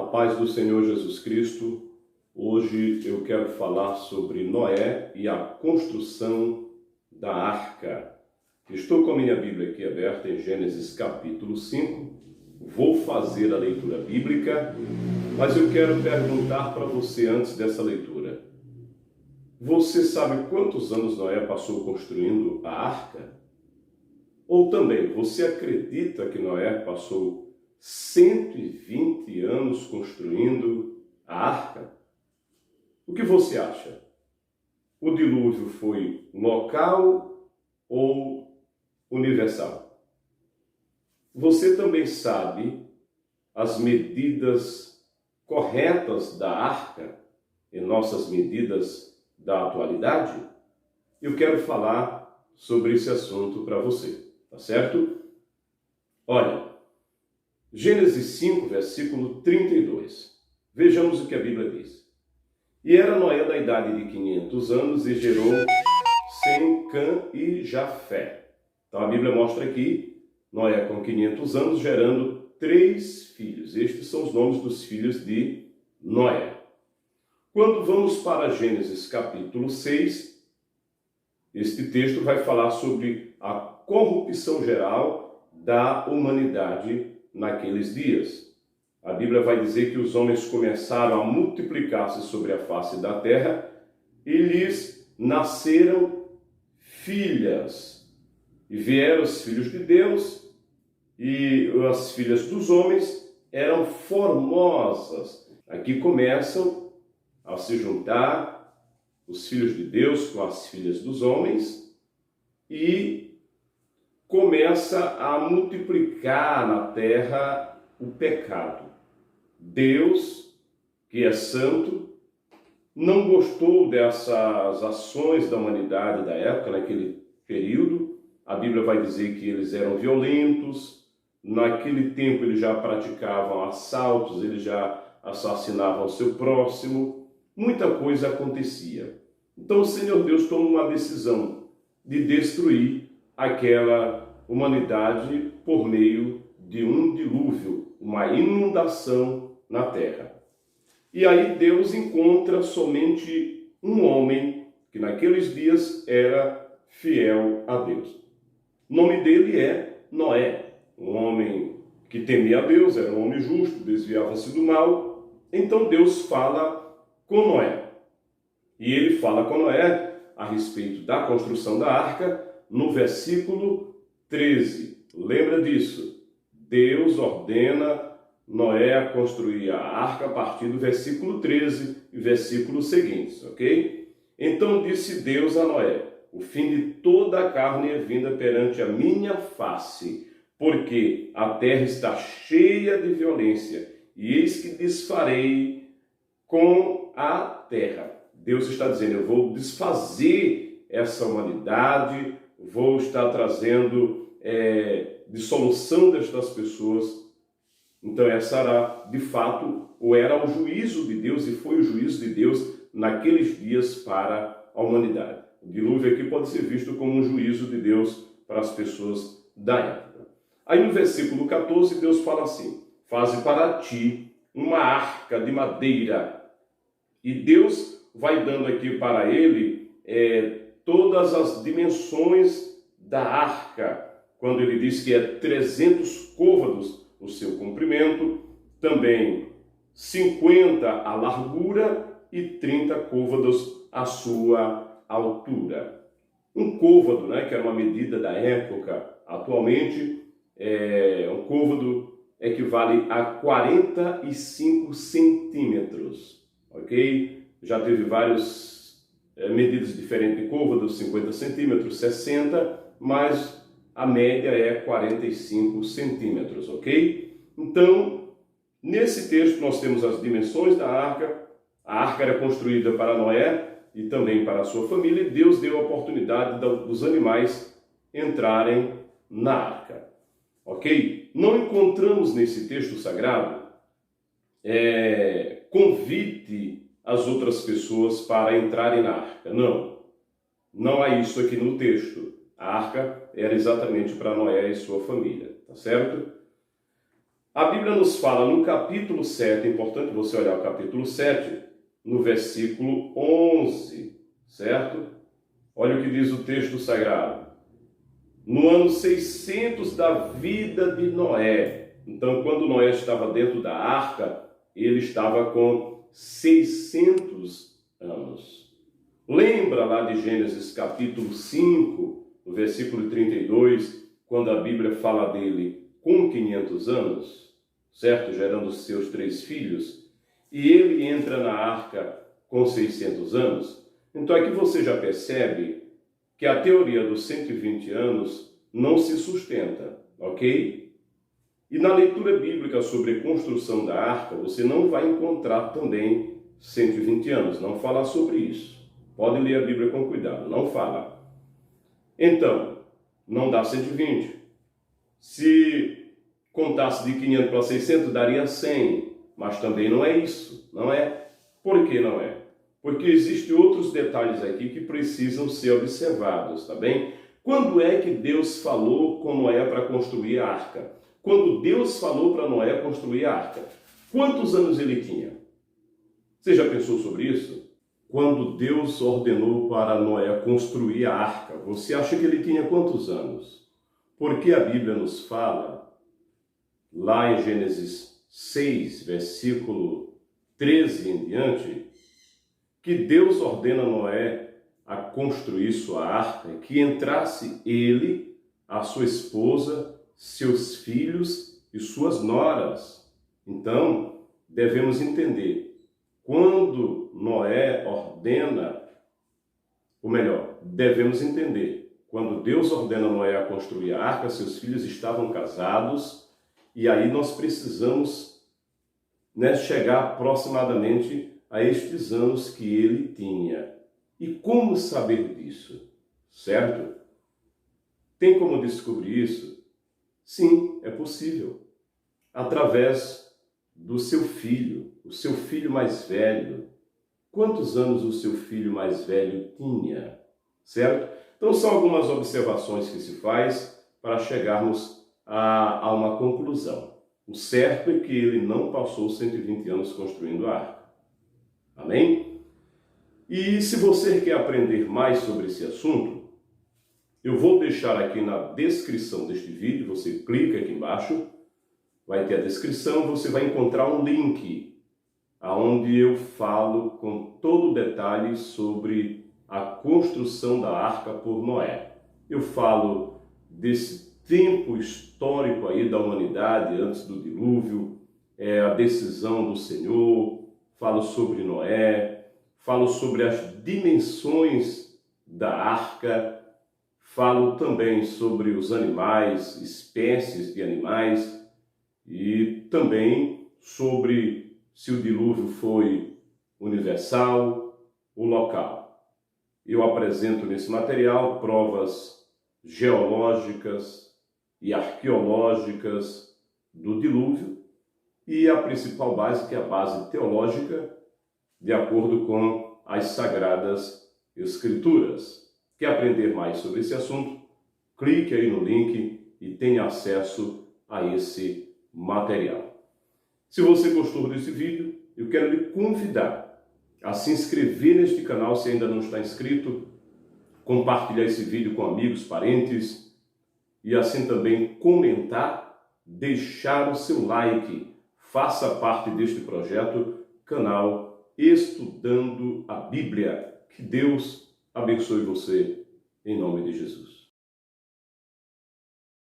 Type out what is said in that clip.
paz do Senhor Jesus Cristo. Hoje eu quero falar sobre Noé e a construção da arca. Estou com a minha Bíblia aqui aberta em Gênesis capítulo 5. Vou fazer a leitura bíblica, mas eu quero perguntar para você antes dessa leitura. Você sabe quantos anos Noé passou construindo a arca? Ou também, você acredita que Noé passou 120 anos construindo a arca? O que você acha? O dilúvio foi local ou universal? Você também sabe as medidas corretas da arca e nossas medidas da atualidade? Eu quero falar sobre esse assunto para você, tá certo? Olha, Gênesis 5, versículo 32. Vejamos o que a Bíblia diz. E era Noé da idade de 500 anos e gerou Sem, Cã e Jafé. Então a Bíblia mostra aqui Noé com 500 anos gerando 3 filhos. Estes são os nomes dos filhos de Noé. Quando vamos para Gênesis capítulo 6, este texto vai falar sobre a corrupção geral da humanidade naqueles dias. A Bíblia vai dizer que os homens começaram a multiplicar-se sobre a face da terra e lhes nasceram filhas. E vieram os filhos de Deus e as filhas dos homens eram formosas. Aqui começam a se juntar os filhos de Deus com as filhas dos homens e começa a multiplicar na terra o pecado. Deus, que é santo, não gostou dessas ações da humanidade da época, naquele período. A Bíblia vai dizer que eles eram violentos. Naquele tempo eles já praticavam assaltos, eles já assassinavam o seu próximo. Muita coisa acontecia. Então o Senhor Deus tomou uma decisão de destruir aquela humanidade por meio de um dilúvio, uma inundação na terra. E aí Deus encontra somente um homem que naqueles dias era fiel a Deus. O nome dele é Noé, um homem que temia a Deus, era um homem justo, desviava-se do mal. Então Deus fala com Noé. E ele fala com Noé a respeito da construção da arca no versículo 13. Lembra disso? Deus ordena Noé a construir a arca a partir do versículo 13 e versículos seguintes, ok? Então disse Deus a Noé: o fim de toda a carne é vinda perante a minha face, porque a terra está cheia de violência, e eis que desfarei com a terra. Deus está dizendo: eu vou desfazer essa humanidade, vou estar trazendo dissolução destas pessoas. Então essa era, de fato, ou era o juízo de Deus, e foi o juízo de Deus naqueles dias para a humanidade. O dilúvio aqui pode ser visto como um juízo de Deus para as pessoas da época. Aí no versículo 14 Deus fala assim: faze para ti uma arca de madeira. E Deus vai dando aqui para ele todas as dimensões da arca, quando ele diz que é 300 côvados o seu comprimento, também 50 a largura e 30 côvados a sua altura. Um côvado, que era uma medida da época, atualmente um côvado equivale a 45 centímetros, ok? Já teve várias medidas diferentes de côvados, 50 centímetros, 60, mas a média é 45 centímetros, ok? Então, nesse texto nós temos as dimensões da arca. A arca era construída para Noé e também para a sua família, e Deus deu a oportunidade dos animais entrarem na arca, ok? Não encontramos nesse texto sagrado convite às outras pessoas para entrarem na arca. Não há isso aqui no texto. A arca era exatamente para Noé e sua família, tá certo? A Bíblia nos fala no capítulo 7, é importante você olhar o capítulo 7, no versículo 11, certo? Olha o que diz o texto sagrado. No ano 600 da vida de Noé. Então, quando Noé estava dentro da arca, ele estava com 600 anos. Lembra lá de Gênesis capítulo 5, no versículo 32, quando a Bíblia fala dele com 500 anos, certo? Gerando seus 3 filhos. E ele entra na arca com 600 anos. Então aqui você já percebe que a teoria dos 120 anos não se sustenta, ok? E na leitura bíblica sobre a construção da arca, você não vai encontrar também 120 anos, não fala sobre isso. Pode ler a Bíblia com cuidado, não fala. Então, não dá 120. Se contasse de 500 para 600, daria 100, mas também não é isso, não é? Por que não é? Porque existem outros detalhes aqui que precisam ser observados, tá bem? Quando é que Deus falou com Noé para construir a arca? Quando Deus falou para Noé construir a arca, quantos anos ele tinha? Você já pensou sobre isso? Quando Deus ordenou para Noé construir a arca, você acha que ele tinha quantos anos? Porque a Bíblia nos fala, lá em Gênesis 6, versículo 13 em diante, que Deus ordena a Noé a construir sua arca, que entrasse ele, a sua esposa, seus filhos e suas noras. Então, devemos entender, quando Noé ordena, ou melhor, devemos entender, quando Deus ordena Noé a construir a arca, seus filhos estavam casados, e aí nós precisamos, chegar aproximadamente a estes anos que ele tinha. E como saber disso? Certo? Tem como descobrir isso? Sim, é possível. Através do seu filho, o seu filho mais velho. Quantos anos o seu filho mais velho tinha? Certo? Então são algumas observações que se faz para chegarmos a uma conclusão. O certo é que ele não passou 120 anos construindo a arca. Amém? E se você quer aprender mais sobre esse assunto, eu vou deixar aqui na descrição deste vídeo, você clica aqui embaixo, vai ter a descrição, você vai encontrar um link onde eu falo com todo detalhe sobre a construção da arca por Noé. Eu falo desse tempo histórico aí da humanidade antes do dilúvio, a decisão do Senhor, falo sobre Noé, falo sobre as dimensões da arca, falo também sobre os animais, espécies de animais, e também sobre se o dilúvio foi universal ou local. Eu apresento nesse material provas geológicas e arqueológicas do dilúvio, e a principal base, que é a base teológica, de acordo com as Sagradas Escrituras. Quer aprender mais sobre esse assunto? Clique aí no link e tenha acesso a esse material. Se você gostou desse vídeo, eu quero lhe convidar a se inscrever neste canal se ainda não está inscrito, compartilhar esse vídeo com amigos, parentes, e assim também comentar, deixar o seu like. Faça parte deste projeto, canal Estudando a Bíblia. Que Deus abençoe você, em nome de Jesus.